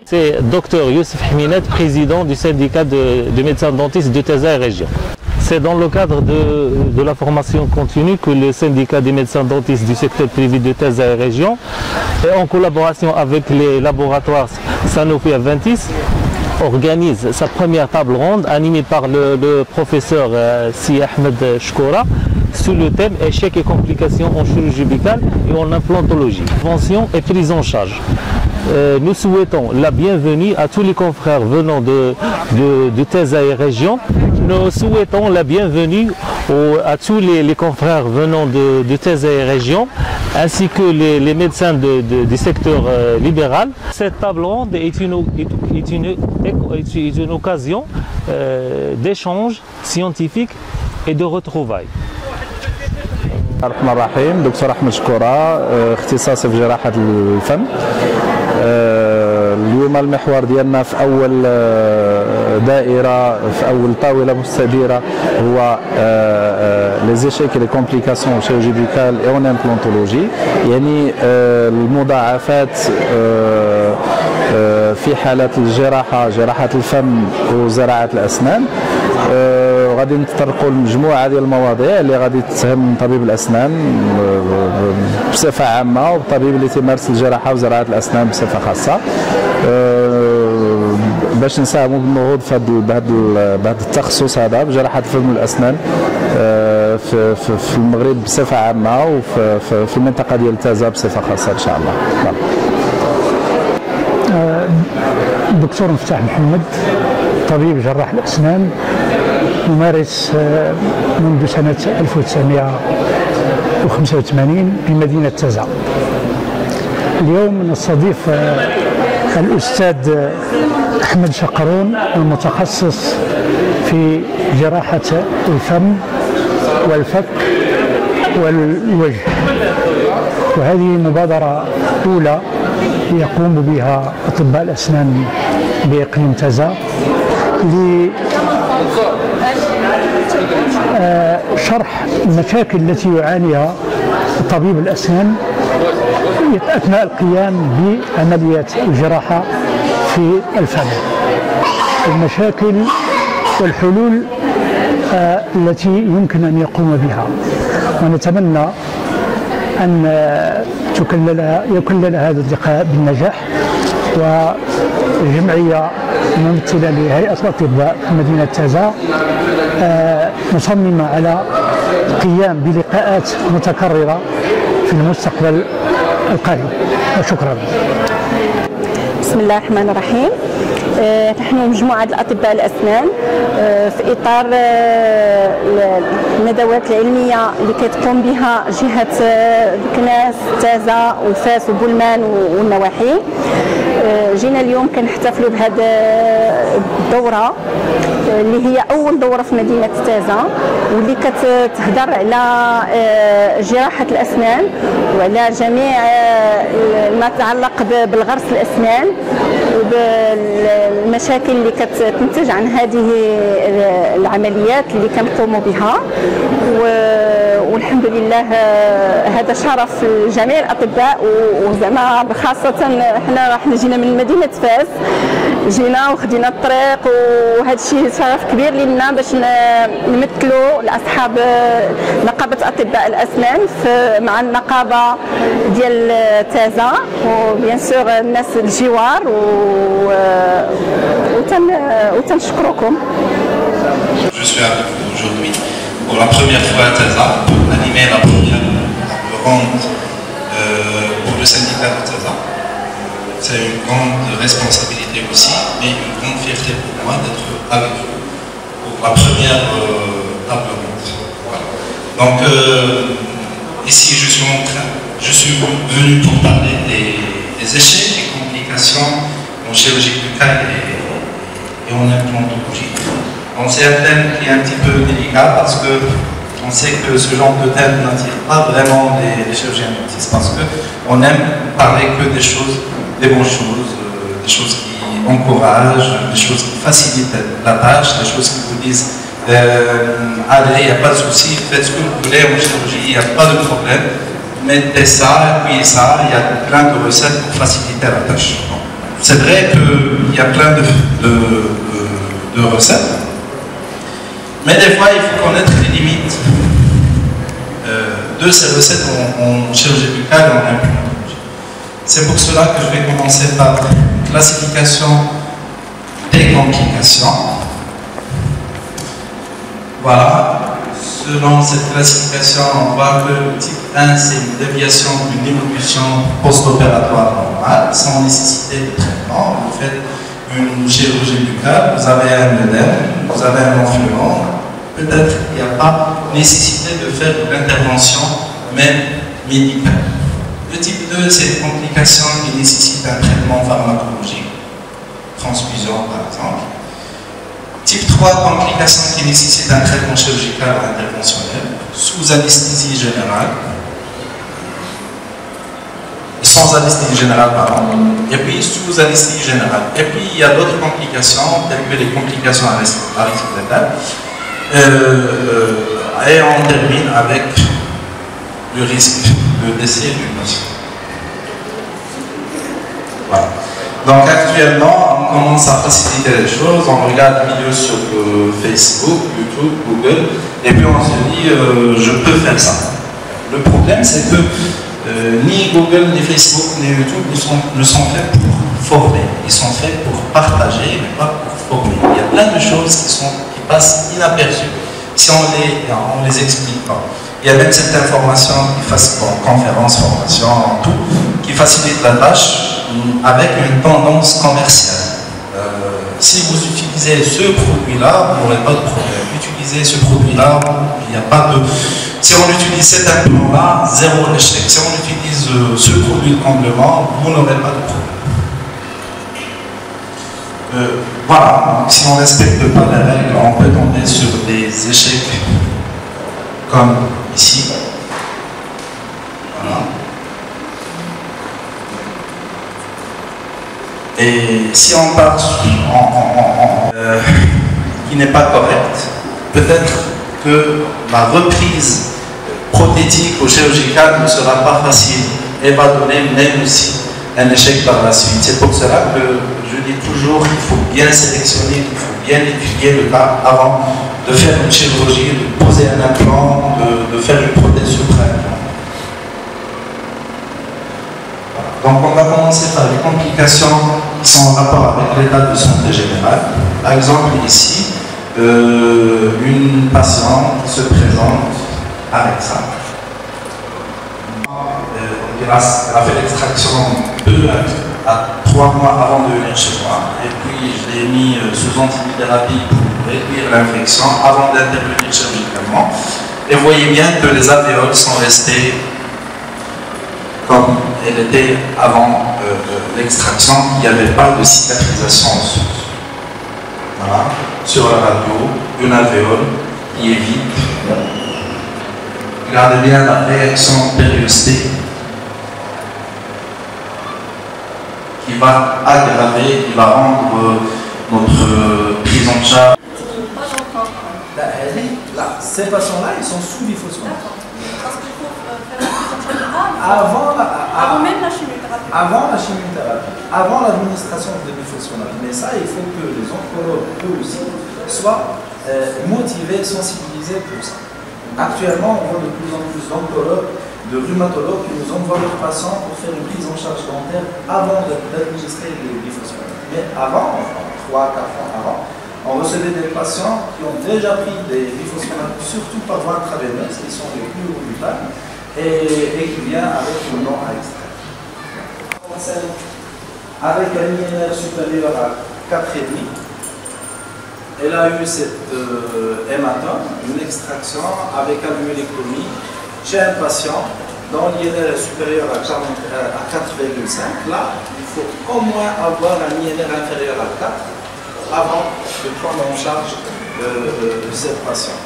C'est Dr Youssef Hminet, président du syndicat de médecins dentistes de Taza et région. C'est dans le cadre de la formation continue que le syndicat des médecins dentistes du secteur privé de Taza et région, en collaboration avec les laboratoires Sanofi Aventis, organise sa première table ronde animée par le professeur Si Ahmed Chkoura sous le thème échecs et complications en chirurgie buccale et en implantologie, prévention et prise en charge. Nous souhaitons la bienvenue à tous les confrères venant de Taza et région. Nous souhaitons la bienvenue à tous les confrères venant de Taza et région, ainsi que les médecins du secteur libéral. Cette table ronde est une occasion d'échange scientifique et de retrouvailles. الرحمن الرحيم. دكتور أحمد شكورة، اختصاصي في جراحة الفم. اليوم المحور ديالنا في أول دائرة، في أول طاولة مستديرة، هو les échecs et les complications en chirurgie buccale et en implantologie، يعني المضاعفات في حالة الجراحة، جراحة الفم وزراعة الأسنان. غادي نتطرقوا لمجموعه ديال المواضيع اللي غادي تهم طبيب الاسنان بصفه عامه والطبيب اللي تيمارس الجراحه وزراعه الاسنان بصفه خاصه، باش نساهموا بالنهوض بهذا التخصص هذا بجراحه الفم والاسنان في المغرب بصفه عامه وفي المنطقه ديال تازا بصفه خاصه ان شاء الله. الدكتور مفتاح محمد، طبيب جراح الاسنان، ممارس منذ سنة 1985 بمدينة تازا. اليوم نستضيف الأستاذ أحمد شقرون، المتخصص في جراحة الفم والفك والوجه، وهذه مبادرة أولى يقوم بها أطباء الأسنان بإقليم تازا لشرح المشاكل التي يعانيها طبيب الأسنان أثناء القيام بعمليات الجراحة في الفم، المشاكل والحلول التي يمكن أن يقوم بها. ونتمنى أن يكلل هذا اللقاء بالنجاح، وجمعية ممثلة لهيئة الأطباء في مدينة تازا مصممة على القيام بلقاءات متكررة في المستقبل القريب. وشكرا. بسم الله الرحمن الرحيم. نحن مجموعة الأطباء الأسنان في إطار الندوات العلمية اللي كتقوم بها جهة بكناس، تازا وفاس وبولمان والنواحي. جينا اليوم كنحتفلوا بهذه الدورة اللي هي أول دورة في مدينة تازا، واللي كتهضر على جراحة الأسنان وعلى جميع ما يتعلق بالغرس الأسنان وبالمشاكل اللي كتنتج عن هذه العمليات اللي كنقوموا بها. والحمد لله هذا شرف لجميع الأطباء، وزعما خاصة حنا جينا من مدينة فاس، جينا وخدينا الطريق، وهذا الشيء شرف كبير لنا باش نمثلوا لاصحاب نقابة أطباء الأسنان مع النقابة ديال تازا وبيان سور الناس الجوار، وتنشكركم. Je suis avec vous aujourd'hui pour la première fois à Taza pour animer la première ronde pour le syndicat de Taza. C'est une grande responsabilité aussi, mais une grande fierté pour moi d'être avec vous pour la première table ronde. Voilà. Donc ici je suis venu pour parler des échecs et complications en chirurgie buccale et en implantologie. Donc c'est un thème qui est un petit peu délicat parce que on sait que ce genre de thème n'attire pas vraiment les chirurgiens dentistes, parce qu'on aime parler que des choses, des bonnes choses, des choses qui encouragent, des choses qui facilitent la tâche, des choses qui vous disent allez, il n'y a pas de souci, faites ce que vous voulez en chirurgie, il n'y a pas de problème, mettez ça, appuyez ça, il y a plein de recettes pour faciliter la tâche. C'est vrai qu'il y a plein de recettes, mais des fois il faut connaître les limites de ces recettes en chirurgie buccale et en implantologie. C'est pour cela que je vais commencer par classification des complications. Voilà. Selon cette classification, on voit que le type 1, c'est une déviation d'une évolution post-opératoire normale, sans nécessité de traitement. Vous faites une chirurgie buccale, vous avez un œdème, vous avez un enflement. Peut-être qu'il n'y a pas nécessité de faire l'intervention même médicale. Le type 2, c'est une complication qui nécessite un traitement pharmacologique, transfusion par exemple. Type 3, complications qui nécessitent un traitement chirurgical ou interventionnel, sous anesthésie générale, sans anesthésie générale, pardon, et puis sous anesthésie générale. Et puis il y a d'autres complications, telles que les complications aristotéliques, et on termine avec le risque de décès du patient. Voilà. Donc actuellement, on commence à faciliter les choses, on regarde des vidéos sur Facebook, YouTube, Google, et puis on se dit, je peux faire ça. Le problème, c'est que ni Google, ni Facebook, ni YouTube ne sont faits pour former, ils sont faits pour partager, mais pas pour former. Il y a plein de choses qui passent inaperçues si on les explique pas. Il y a même cette information qui fasse conférence, formation, tout, qui facilite la tâche avec une tendance commerciale. Si vous utilisez ce produit-là, vous n'aurez pas de problème. Utilisez ce produit-là, il n'y a pas de... Si on utilise cet implant-là, zéro échec. Si on utilise ce produit de comblement, vous n'aurez pas de problème. Voilà, donc, si on ne respecte pas les règles, on peut tomber sur des échecs comme ici. Voilà. Et si on part qui n'est pas correct, peut-être que la reprise prothétique ou chirurgicale ne sera pas facile et va donner même aussi un échec par la suite. C'est pour cela que je dis toujours qu'il faut bien sélectionner, il faut bien étudier le cas avant de faire une chirurgie, de poser un implant, de faire une prothèse supra-implant. Donc on va commencer par les complications qui sont en rapport avec l'état de santé générale. Par exemple ici, une patiente se présente avec ça. Elle a fait l'extraction 2 à 3 mois avant de venir chez moi. Et puis je l'ai mis sous antibiothérapie pour réduire l'infection avant d'intervenir chirurgicalement. Et vous voyez bien que les alvéoles sont restées comme elle était avant l'extraction, il n'y avait pas de cicatrisation osseuse. Voilà, sur la radio, une alvéole qui est vide. Regardez bien la réaction périostée qui va aggraver, qui va rendre notre prise en charge. Là, ces patients-là, ils sont sous biphosphonate. Avant même la chimiothérapie. Avant la chimiothérapie, avant l'administration de biphosphonate. Mais ça, il faut que les oncologues, eux aussi, soient motivés, sensibilisés pour ça. Actuellement, on voit de plus en plus d'oncologues, de rhumatologues qui nous envoient leurs patients pour faire une prise en charge dentaire avant d'administrer les biphosphonates. Mais avant, 3-4 ans avant, on recevait des patients qui ont déjà pris des biphosphonates, surtout par voie intraveineuse, qui sont les plus brutales, et qui vient avec le nom à extraire. Avec un INR supérieur à 4,5, elle a eu cette hématome, une extraction avec alvéolectomie chez un patient dont l'INR est supérieur à 4,5. Là, il faut au moins avoir un INR inférieur à 4 avant de prendre en charge cette patient.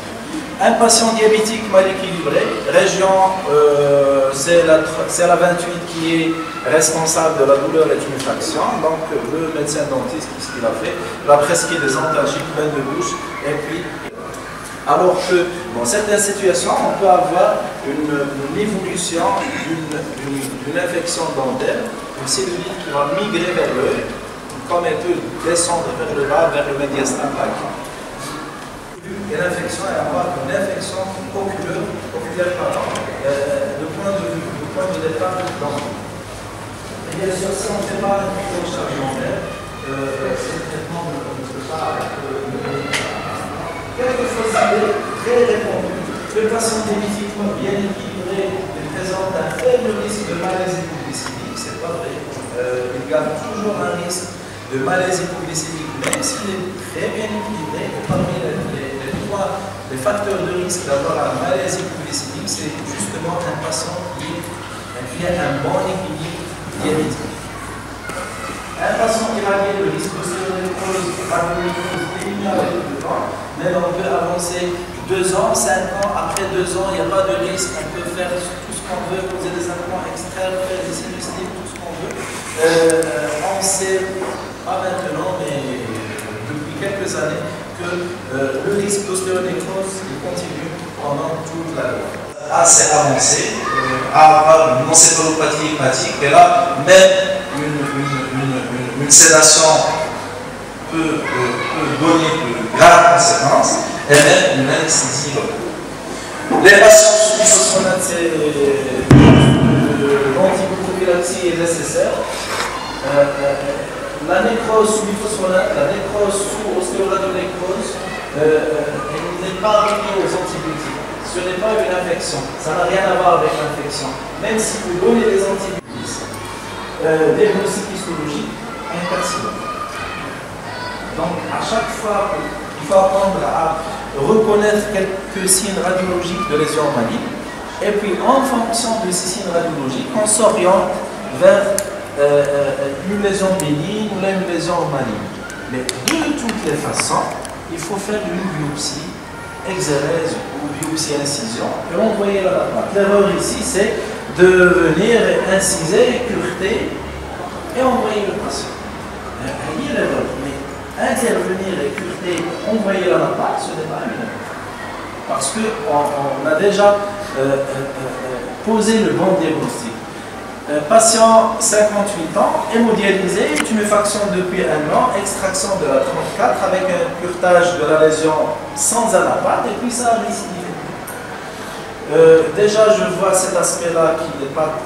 Un patient diabétique mal équilibré, région, c'est la 28 qui est responsable de la douleur et tuméfaction. Donc le médecin dentiste, qu'est-ce qu'il a fait? Il a prescrit des antalgiques, bain de bouche, et puis... Alors que dans certaines situations, on peut avoir une évolution d'une infection dentaire, une cellulite qui va migrer vers l'œil, comme elle peut descendre vers le bas, vers le médiastin par exemple. Et l'infection, elle va avoir une infection oculaire de point de départ de l'enfant. Et bien sûr, si on ne fait pas un déclenchage dentaire, ce traitement ne peut pas être quelquefois très répandu. Le patient typiquement bien équilibré présente un faible risque de malaise hypoglycémique, c'est pas vrai. Il garde toujours un risque de malaise hypoglycémique, même s'il est très bien équilibré. Et parmi les facteurs de risque d'avoir un malaise hypoglycémique, c'est justement un patient qui a un bon équilibre diabétique. Un patient qui a le risque d'ostéonécrose, diminue avec le temps, même on peut avancer 2 ans, 5 ans, après 2 ans, il n'y a pas de risque, on peut faire tout ce qu'on veut, poser des implants extraits, faire des sinus lifts, tout ce qu'on veut. On sait, pas maintenant, mais depuis quelques années, que le risque d'ostéonécrose continue pendant toute la vie. Assez avancé, à avoir une encéphalopathie hépatique, et là, même une sédation peut donner de graves conséquences, et même une anesthésie locale. Les patients sous bisphosphonates, c'est l'antibutrophylaxie est nécessaire. La nécrose sous biphosphonate, la nécrose sous ostéoradionécrose, elle n'est pas liée aux antibiotiques. Ce n'est pas une infection, ça n'a rien à voir avec l'infection. Même si vous donnez des antibiotiques, diagnostic histologique, un carcinome. Donc à chaque fois, il faut apprendre à reconnaître quelques signes radiologiques de lésions malignes. Et puis en fonction de ces signes radiologiques, on s'oriente vers une lésion bénigne ou une lésion maligne. Mais de toutes les façons, il faut faire une biopsie, exérèse ou biopsie incision et envoyer la lapate. L'erreur ici, c'est de venir inciser, cureter et envoyer le patient. Il y a l'erreur, mais intervenir et cureter, envoyer la lapate, ce n'est pas une erreur. Parce qu'on a déjà posé le bon diagnostic. Patient 58 ans, hémodialysé, tuméfaction depuis 1 an, extraction de la 34 avec un curetage de la lésion sans anapate et puis ça a récidivé. Déjà, je vois cet aspect-là qui n'est pas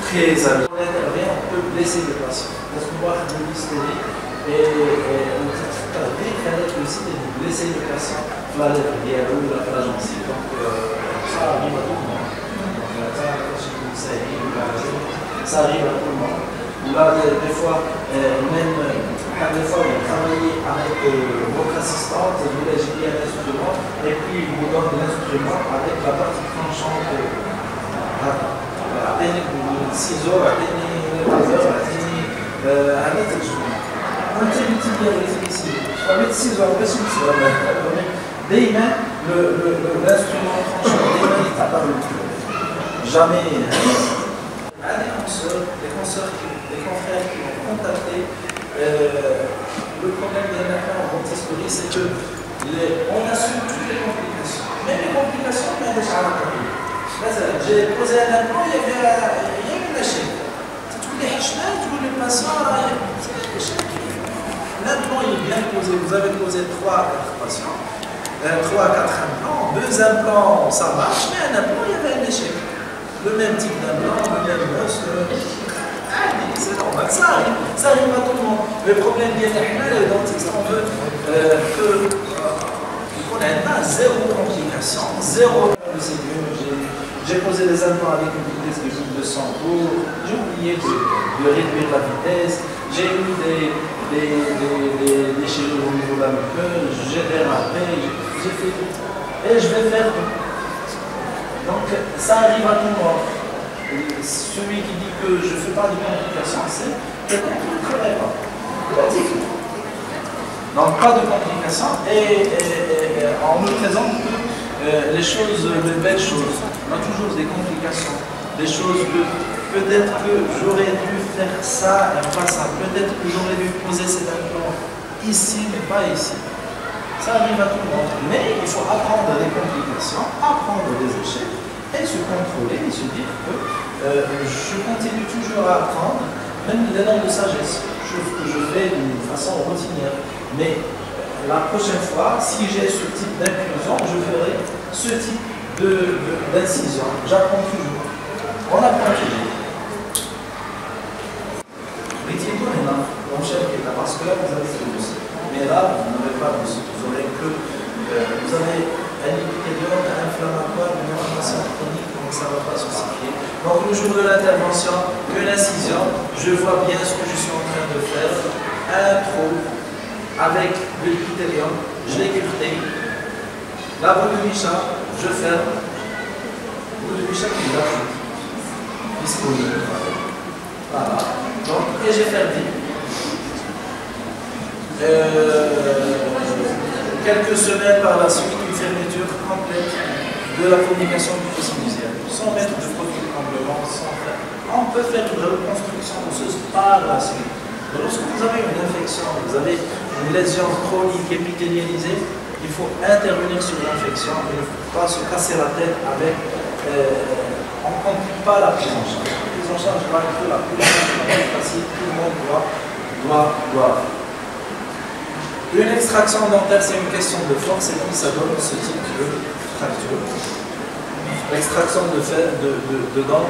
très amis. On intervient, on peut blesser le patient. Parce qu'on voit de l'hystérie et on peut aussi de blesser le patient la lèvre ou la gencive. Donc, ça arrive à tout le monde. Ça arrive à tout le monde. Là, des fois, même des fois, vous travaillez avec votre assistante, vous légez un instrument, et puis il vous donne l'instrument avec la partie tranchante. Atteignez le ciseau, atteignez le laser, atteignez un autre instrument. On peut utiliser ici. On met le ciseau, on peut se le dès l'instrument tranchant, dès il t'apparut. Jamais. Les confrères qui ont contacté, le problème des implants en dentisterie, c'est que on assume toutes les complications. Même les complications, on a déjà la j'ai posé un implant, il y avait une échec. Tous les hachemins, tous les patients, c'est un échec. L'implant est bien posé, vous avez posé 3 à 4 patients, 3 à 4 implants, 2 implants, ça marche, mais un implant, il y avait un échec. Le même type d'implant, le même os, c'est normal, ça arrive à tout le monde. Le problème bien les dentistes, on veut qu'on ait zéro complication, zéro procédure. J'ai posé des implants avec une vitesse de 1200 tours, j'ai oublié de réduire la vitesse, j'ai eu des déchirures au niveau de la muqueuse, j'ai dérapé, j'ai fait tout. Et je vais faire tout. Donc ça arrive à tout le monde. Celui qui dit que je ne fais pas de complications, c'est quelqu'un qui ne travaille pas. Donc pas de complications et on me présente les choses, les belles choses. On a toujours des complications, des choses que peut-être que j'aurais dû faire ça et pas ça. Peut-être que j'aurais dû poser cet implant ici mais pas ici. Ça arrive à tout le monde, mais il faut apprendre des complications, apprendre des échecs et se contrôler et se dire que je continue toujours à apprendre, même les noms de sagesse, chose que je fais d'une façon routinière. Mais la prochaine fois, si j'ai ce type d'inclusion, je ferai ce type d'incision. J'apprends toujours. On apprend toujours. Parce que là, vous avez ce dossier. Mais là, vous n'avez pas de dossier. Vous avez un épithélium inflammatoire, une inflammation chronique, donc ça ne va pas se signifier. Donc, le jour de l'intervention, une incision, je vois bien ce que je suis en train de faire. Un trou avec l'épithélium, je l'ai curté. La boule de Micha, je ferme. La boule de Micha qui est là, disponible. Voilà. Donc, et j'ai fermé. Quelques semaines par la suite, une fermeture complète de la communication du fossé musicien. Sans mettre de produit de comblement, on peut faire une reconstruction osseuse par la suite. Lorsque vous avez une infection, vous avez une lésion chronique épithélialisée, il faut intervenir sur l'infection, il ne faut pas se casser la tête avec. On ne complique pas la prise en charge. La prise en charge va être la plus facile, tout le monde doit. Une extraction dentaire, c'est une question de force et puis ça donne ce type de fracture. L'extraction de dents,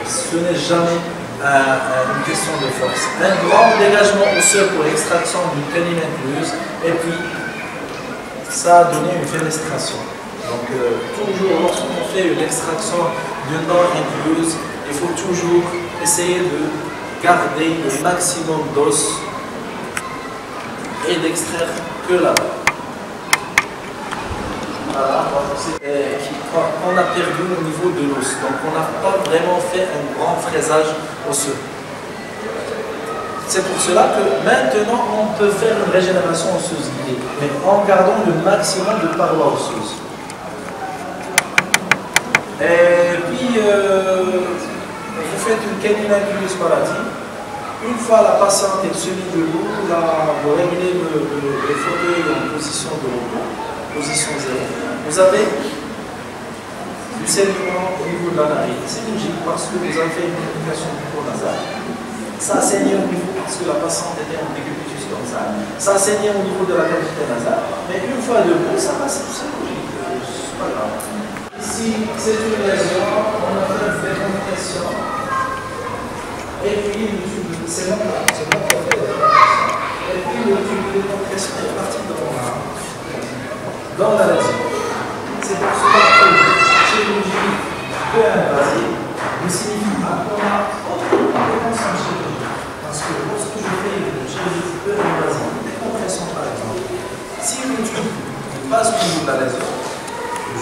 ce n'est jamais une question de force. Un grand dégagement osseux pour l'extraction d'une canine incluse et puis ça a donné une fenestration. Donc toujours lorsqu'on fait une extraction d'une dent incluse, il faut toujours essayer de garder le maximum d'os et d'extraire que là. Voilà, on a perdu au niveau de l'os. Donc on n'a pas vraiment fait un grand fraisage osseux. C'est pour cela que maintenant on peut faire une régénération osseuse guidée, mais en gardant le maximum de parois osseuses. Et puis vous faites une canine incluse palatine. Une fois la patiente est semi-debout, vous réglez le fauteuil en position de repos, position 0. Vous avez du saignement au niveau de la narine. C'est logique parce que vous avez fait une communication du cours nasal. Ça a saigné au niveau parce que la patiente était en décubitus comme ça. Ça a saigné au niveau de la cavité nasale. Mais une fois debout, ça va, c'est logique. C'est pas grave. Ici, c'est une lésion, on a fait une décompression. Et puis, c'est bon là, c'est bon qu'on fait. Et puis, le tube de décompression est parti dans la lésion. C'est pour cela que la chirurgie peu invasive ne signifie pas qu'on a autre compétence en chirurgie. Parce que lorsque je fais une chirurgie peu invasive, une décompression par exemple, si le tube passe au niveau de la lésion,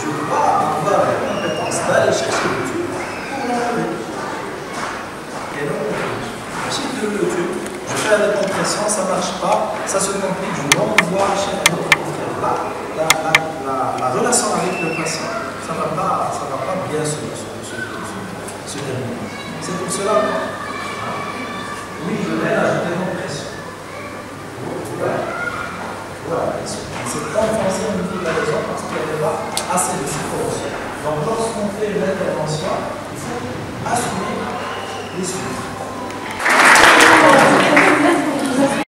je dois avoir la compétence d'aller chercher le tube pour l'enlever. Et donc, si le tube, je fais la décompression, ça ne marche pas, ça se complique, je l'envoie chez un autre confrère. Là, la relation avec le patient, ça ne va pas bien se terminer. C'est pour cela que, oui, je mets la décompression. Voilà, c'est enfoncé au niveau de la lésion parce qu'il n'y avait pas assez de circulation. Donc, lorsqu'on fait une intervention, il faut assumer les suites.